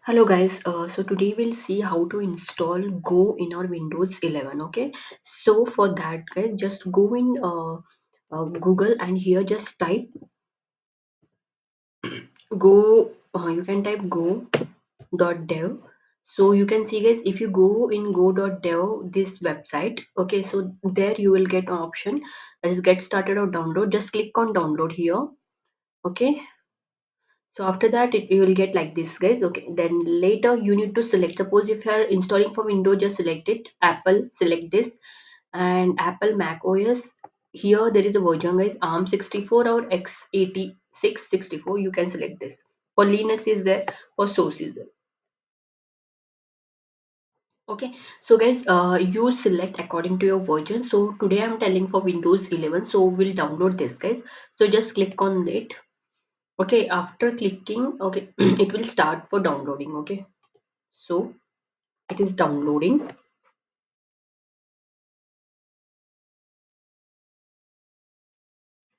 Hello guys, so today we'll see how to install Go in our Windows 11. Okay, so for that guys, just go in Google and here just type Go. You can type go.dev. So you can see guys, if you go in go.dev this website, okay, so there you will get an option that is get started or download. Just click on download here. Okay, so after that you will get like this guys. Okay, then later you need to select, suppose if you are installing for Windows, just select it. Apple, select this, and Apple Mac OS, here there is a version guys, ARM 64 or x86 64, you can select this. For Linux is there, for source is there. Okay, so guys, you select according to your version. So today I'm telling for Windows 11, so we'll download this guys. So just click on it. Okay, after clicking, okay, it will start for downloading. Okay, so it is downloading.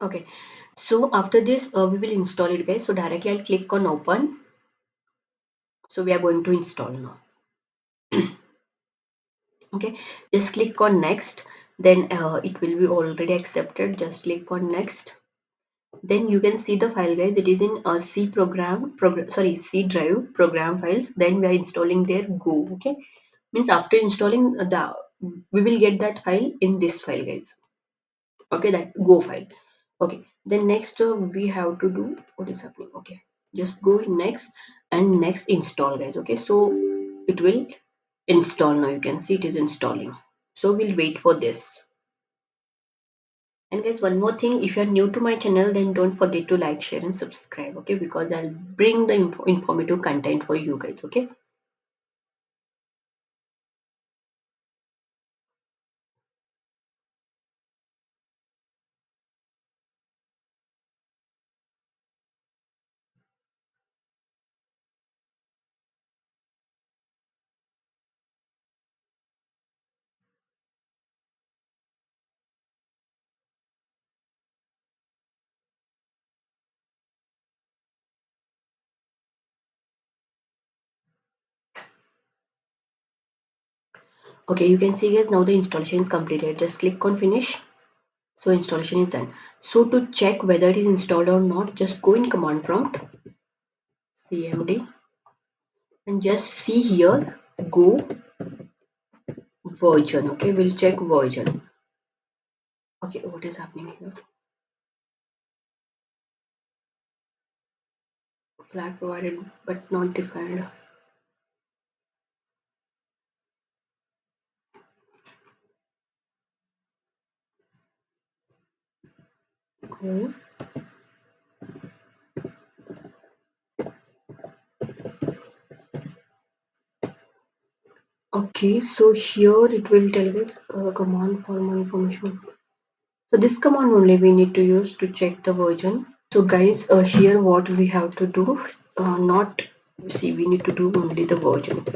Okay, so after this we will install it guys. So directly I'll click on open. So we are going to install now. Okay, just click on next. Then it will be already accepted. Just click on next. Then you can see the file guys. It is in a C drive program files. Then we are installing there Go. Okay, means after installing the we will get that file in this file guys. Okay, that Go file. Okay, then next we have to do what is happening. Okay, just go in next and next install guys. Okay, so it will install now. You can see it is installing. So we'll wait for this. And guys, one more thing, if you're new to my channel, then don't forget to like, share and subscribe. Okay, because I'll bring the informative content for you guys. Okay. Okay, you can see guys, now the installation is completed. Just click on finish. So installation is done. So to check whether it is installed or not, just go in command prompt cmd and just see here Go version. Okay, we'll check version. Okay, what is happening here? Flag provided but not defined. Go. Okay, so here it will tell us command for more information. So this command only we need to use to check the version. So guys, here what we have to do, not see, we need to do only the version.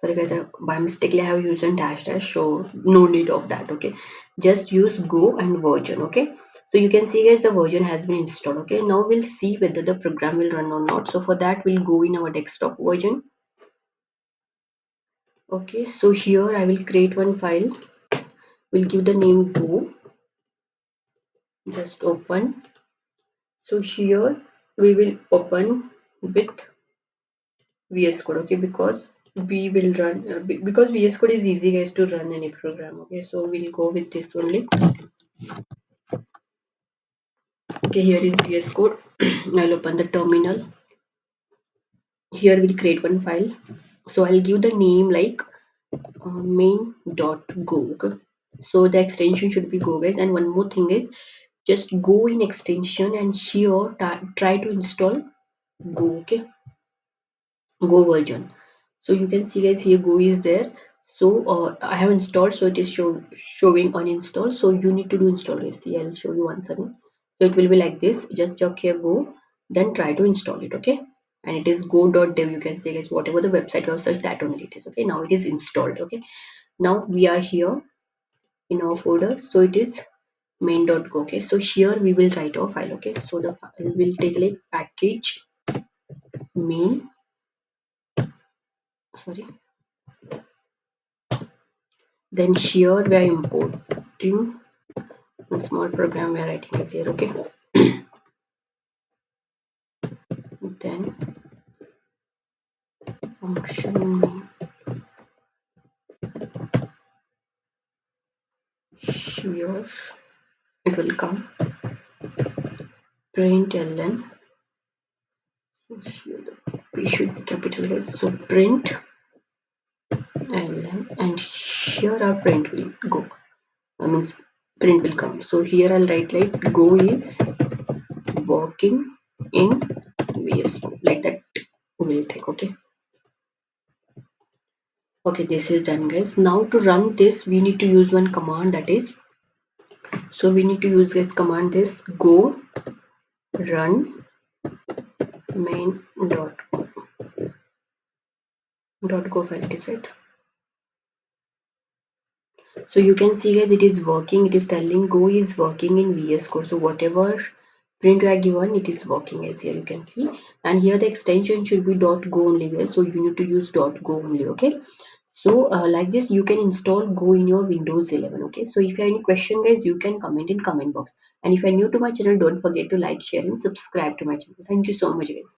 Sorry guys, by mistake I have used a dash dash, so no need of that. Okay, just use Go and version. Okay, so you can see guys the version has been installed. Okay, now we'll see whether the program will run or not. So for that we'll go in our desktop version. Okay, so here I will create one file. We'll give the name Go. Just open. So here we will open with VS Code. Okay, because we will run because VS Code is easy guys to run any program. Okay, so we'll go with this only. Okay, here is VS Code. I'll open the terminal. Here we'll create one file. So I'll give the name like main.go. Okay, so the extension should be Go guys. And one more thing is, just go in extension and here try to install Go. Okay, Go version. So you can see guys, here Go is there. So I have installed, so it is showing uninstall. So you need to do install guys. See, I'll show you once again. So it will be like this. Just check here Go, then try to install it. Okay, and it is go.dev. You can say guys, whatever the website you have searched, that only it is. Okay, now it is installed. Okay, now we are here in our folder. So it is main.go. Okay, so here we will write our file. Okay, so the file will take like package main sorry. Then here we are importing a small program we are writing is here. Okay. Then function name here it will come print ln. So here the p should be capitalized. So print ln, and here our print will go. Means print will come. So here I'll write like go is working in VS Code, like that will take. Okay. Okay, this is done, guys. Now to run this we need to use one command, that is, so we need to use this command, this go run main dot go file is it. So you can see, guys, it is working. It is telling go is working in VS Code. So whatever print we are given, it is working, as here you can see. And here the extension should be dot go only, guys. So you need to use dot go only. Okay. So like this you can install go in your Windows 11. Okay. So if you have any question, guys, you can comment in comment box. And if you are new to my channel, don't forget to like, share and subscribe to my channel. Thank you so much, guys.